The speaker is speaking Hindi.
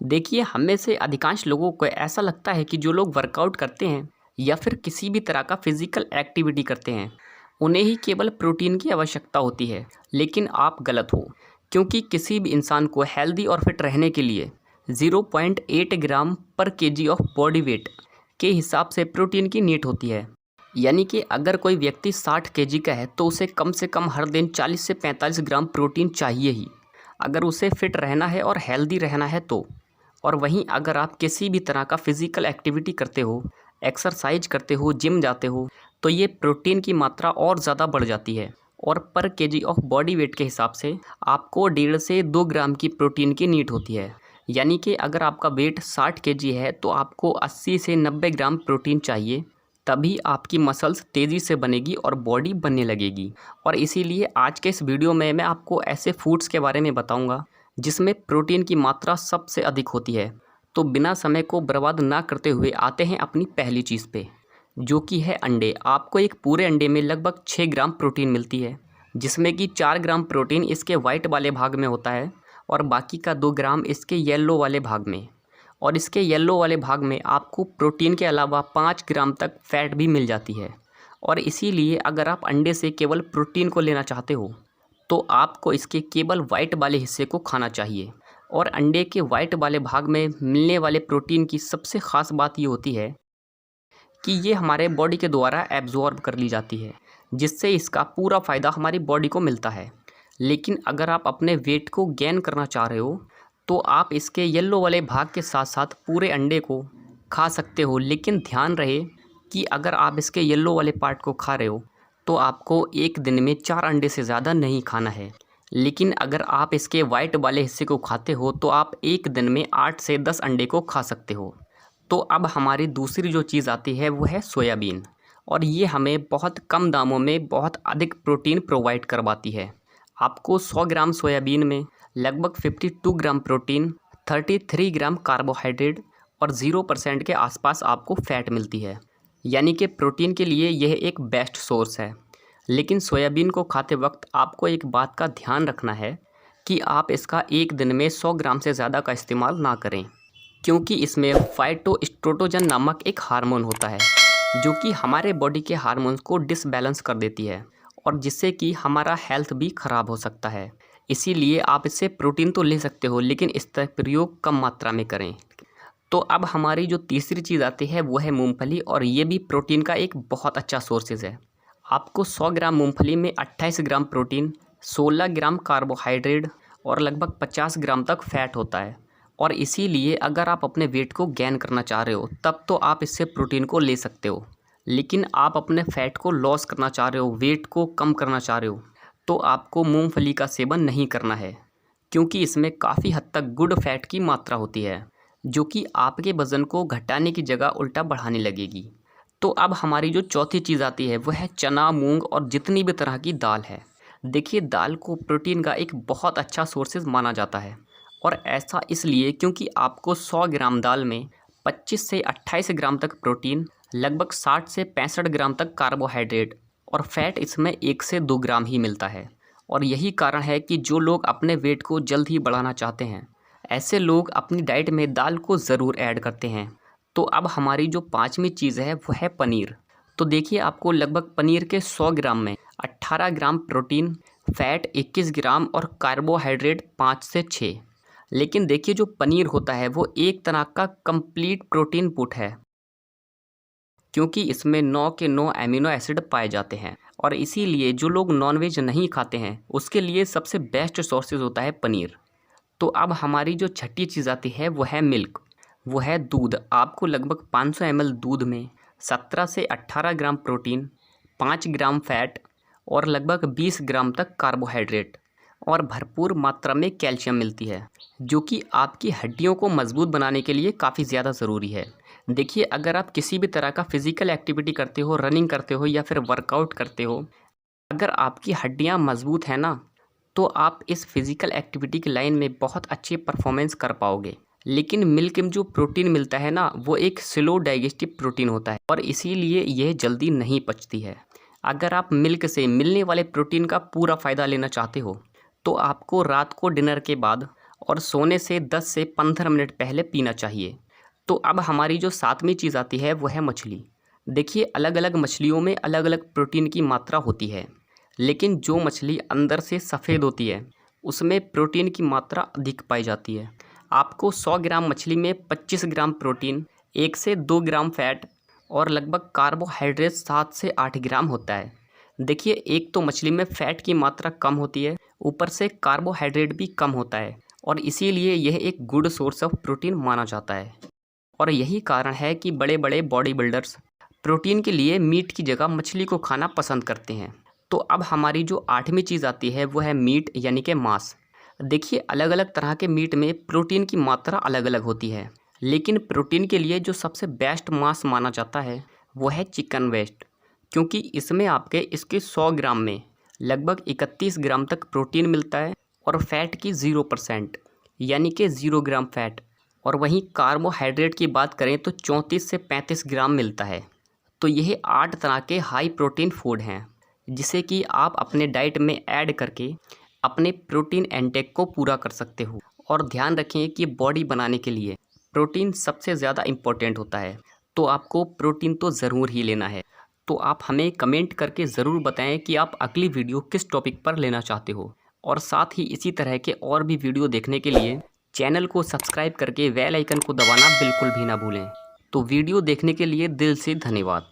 देखिए, हम में से अधिकांश लोगों को ऐसा लगता है कि जो लोग वर्कआउट करते हैं या फिर किसी भी तरह का फिजिकल एक्टिविटी करते हैं, उन्हें ही केवल प्रोटीन की आवश्यकता होती है। लेकिन आप गलत हो, क्योंकि किसी भी इंसान को हेल्दी और फिट रहने के लिए 0.8 ग्राम पर केजी ऑफ बॉडी वेट के हिसाब से प्रोटीन की नीड होती है। यानी कि अगर कोई व्यक्ति 60 केजी का है तो उसे कम से कम हर दिन 40 से 45 ग्राम प्रोटीन चाहिए ही, अगर उसे फिट रहना है और हेल्दी रहना है तो। और वहीं अगर आप किसी भी तरह का फिजिकल एक्टिविटी करते हो, एक्सरसाइज करते हो, जिम जाते हो, तो ये प्रोटीन की मात्रा और ज़्यादा बढ़ जाती है और पर केजी ऑफ बॉडी वेट के हिसाब से आपको 1.5 से 2 ग्राम की प्रोटीन की नीड होती है। यानी कि अगर आपका वेट 60 केजी है तो आपको 80 से 90 ग्राम प्रोटीन चाहिए, तभी आपकी मसल्स तेज़ी से बनेगी और बॉडी बनने लगेगी। और इसीलिए आज के इस वीडियो में मैं आपको ऐसे फूड्स के बारे में बताऊंगा जिसमें प्रोटीन की मात्रा सबसे अधिक होती है। तो बिना समय को बर्बाद ना करते हुए आते हैं अपनी पहली चीज़ पे, जो कि है अंडे। आपको एक पूरे अंडे में लगभग 6 ग्राम प्रोटीन मिलती है, जिसमें कि 4 ग्राम प्रोटीन इसके वाइट वाले भाग में होता है और बाकी का 2 ग्राम इसके येलो वाले भाग में। और इसके येलो वाले भाग में आपको प्रोटीन के अलावा 5 ग्राम तक फैट भी मिल जाती है। और इसीलिए अगर आप अंडे से केवल प्रोटीन को लेना चाहते हो तो आपको इसके केवल वाइट वाले हिस्से को खाना चाहिए। और अंडे के वाइट वाले भाग में मिलने वाले प्रोटीन की सबसे ख़ास बात ये होती है कि ये हमारे बॉडी के द्वारा एब्जॉर्ब कर ली जाती है, जिससे इसका पूरा फ़ायदा हमारी बॉडी को मिलता है। लेकिन अगर आप अपने वेट को गेन करना चाह रहे हो तो आप इसके येलो वाले भाग के साथ साथ पूरे अंडे को खा सकते हो। लेकिन ध्यान रहे कि अगर आप इसके येलो वाले पार्ट को खा रहे हो तो आपको एक दिन में 4 अंडे से ज़्यादा नहीं खाना है। लेकिन अगर आप इसके वाइट वाले हिस्से को खाते हो तो आप एक दिन में 8 से 10 अंडे को खा सकते हो। तो अब हमारी दूसरी जो चीज़ आती है वो है सोयाबीन। और ये हमें बहुत कम दामों में बहुत अधिक प्रोटीन प्रोवाइड करवाती है। आपको 100 ग्राम सोयाबीन में लगभग 52 ग्राम प्रोटीन, 33 ग्राम कार्बोहाइड्रेट और 0% के आसपास आपको फ़ैट मिलती है। यानी कि प्रोटीन के लिए यह एक बेस्ट सोर्स है। लेकिन सोयाबीन को खाते वक्त आपको एक बात का ध्यान रखना है कि आप इसका एक दिन में 100 ग्राम से ज़्यादा का इस्तेमाल ना करें, क्योंकि इसमें फाइटोएस्ट्रोजन नामक एक हार्मोन होता है जो कि हमारे बॉडी के हार्मोन्स को डिसबैलेंस कर देती है और जिससे कि हमारा हेल्थ भी ख़राब हो सकता है। इसीलिए आप इससे प्रोटीन तो ले सकते हो, लेकिन इसका प्रयोग कम मात्रा में करें। तो अब हमारी जो तीसरी चीज़ आती है वो है मूंगफली, और ये भी प्रोटीन का एक बहुत अच्छा सोर्सेज है। आपको 100 ग्राम मूंगफली में 28 ग्राम प्रोटीन, 16 ग्राम कार्बोहाइड्रेट और लगभग 50 ग्राम तक फैट होता है। और इसीलिए अगर आप अपने वेट को गेन करना चाह रहे हो तब तो आप इससे प्रोटीन को ले सकते हो। लेकिन आप अपने फैट को लॉस करना चाह रहे हो, वेट को कम करना चाह रहे हो, तो आपको मूंगफली का सेवन नहीं करना है, क्योंकि इसमें काफ़ी हद तक गुड फैट की मात्रा होती है जो कि आपके वज़न को घटाने की जगह उल्टा बढ़ाने लगेगी। तो अब हमारी जो चौथी चीज़ आती है वह है चना, मूंग और जितनी भी तरह की दाल है। देखिए, दाल को प्रोटीन का एक बहुत अच्छा सोर्सेज माना जाता है, और ऐसा इसलिए क्योंकि आपको 100 ग्राम दाल में 25 से 28 ग्राम तक प्रोटीन, लगभग 60 से 65 ग्राम तक कार्बोहाइड्रेट और फैट इसमें 1 से 2 ग्राम ही मिलता है। और यही कारण है कि जो लोग अपने वेट को जल्द ही बढ़ाना चाहते हैं, ऐसे लोग अपनी डाइट में दाल को ज़रूर ऐड करते हैं। तो अब हमारी जो पांचवी चीज़ है वो है पनीर। तो देखिए, आपको लगभग पनीर के 100 ग्राम में 18 ग्राम प्रोटीन, फैट 21 ग्राम और कार्बोहाइड्रेट 5 से 6। लेकिन देखिए, जो पनीर होता है वो एक तरह का कंप्लीट प्रोटीन पुट है, क्योंकि इसमें 9 के 9 एमिनो एसिड पाए जाते हैं। और इसीलिए जो लोग नॉनवेज नहीं खाते हैं उसके लिए सबसे बेस्ट सोर्सेज होता है पनीर। तो अब हमारी जो छठी चीज़ आती है वो है मिल्क, वो है दूध। आपको लगभग 500 ml दूध में 17 से 18 ग्राम प्रोटीन, 5 ग्राम फैट और लगभग 20 ग्राम तक कार्बोहाइड्रेट और भरपूर मात्रा में कैल्शियम मिलती है, जो कि आपकी हड्डियों को मजबूत बनाने के लिए काफ़ी ज़्यादा ज़रूरी है। देखिए, अगर आप किसी भी तरह का फिज़िकल एक्टिविटी करते हो, रनिंग करते हो या फिर वर्कआउट करते हो, अगर आपकी हड्डियाँ मजबूत हैं ना, तो आप इस फिज़िकल एक्टिविटी की लाइन में बहुत अच्छी परफॉर्मेंस कर पाओगे। लेकिन मिल्क में जो प्रोटीन मिलता है ना, वो एक स्लो डाइजेस्टिव प्रोटीन होता है और इसीलिए यह जल्दी नहीं पचती है। अगर आप मिल्क से मिलने वाले प्रोटीन का पूरा फ़ायदा लेना चाहते हो तो आपको रात को डिनर के बाद और सोने से 10 से 15 मिनट पहले पीना चाहिए। तो अब हमारी जो 7वीं चीज़ आती है वो है मछली। देखिए, अलग अलग मछलियों में अलग अलग प्रोटीन की मात्रा होती है, लेकिन जो मछली अंदर से सफ़ेद होती है उसमें प्रोटीन की मात्रा अधिक पाई जाती है। आपको 100 ग्राम मछली में 25 ग्राम प्रोटीन, 1 से 2 ग्राम फैट और लगभग कार्बोहाइड्रेट 7 से 8 ग्राम होता है। देखिए, एक तो मछली में फ़ैट की मात्रा कम होती है, ऊपर से कार्बोहाइड्रेट भी कम होता है और इसीलिए यह एक गुड सोर्स ऑफ प्रोटीन माना जाता है। और यही कारण है कि बड़े बड़े बॉडी बिल्डर्स प्रोटीन के लिए मीट की जगह मछली को खाना पसंद करते हैं। तो अब हमारी जो 8वीं चीज़ आती है वो है मीट यानी कि मांस। देखिए, अलग अलग तरह के मीट में प्रोटीन की मात्रा अलग अलग होती है, लेकिन प्रोटीन के लिए जो सबसे बेस्ट मांस माना जाता है वो है चिकन वेस्ट, क्योंकि इसमें आपके इसके 100 ग्राम में लगभग 31 ग्राम तक प्रोटीन मिलता है और फैट की 0% यानी कि 0 ग्राम फैट। और वहीं कार्बोहाइड्रेट की बात करें तो 34 से 35 ग्राम मिलता है। तो यह 8 तरह के हाई प्रोटीन फूड हैं जिसे कि आप अपने डाइट में ऐड करके अपने प्रोटीन इंटेक को पूरा कर सकते हो। और ध्यान रखें कि बॉडी बनाने के लिए प्रोटीन सबसे ज़्यादा इम्पोर्टेंट होता है, तो आपको प्रोटीन तो ज़रूर ही लेना है। तो आप हमें कमेंट करके ज़रूर बताएं कि आप अगली वीडियो किस टॉपिक पर लेना चाहते हो, और साथ ही इसी तरह के और भी वीडियो देखने के लिए चैनल को सब्सक्राइब करके बेल आइकन को दबाना बिल्कुल भी ना भूलें। तो वीडियो देखने के लिए दिल से धन्यवाद।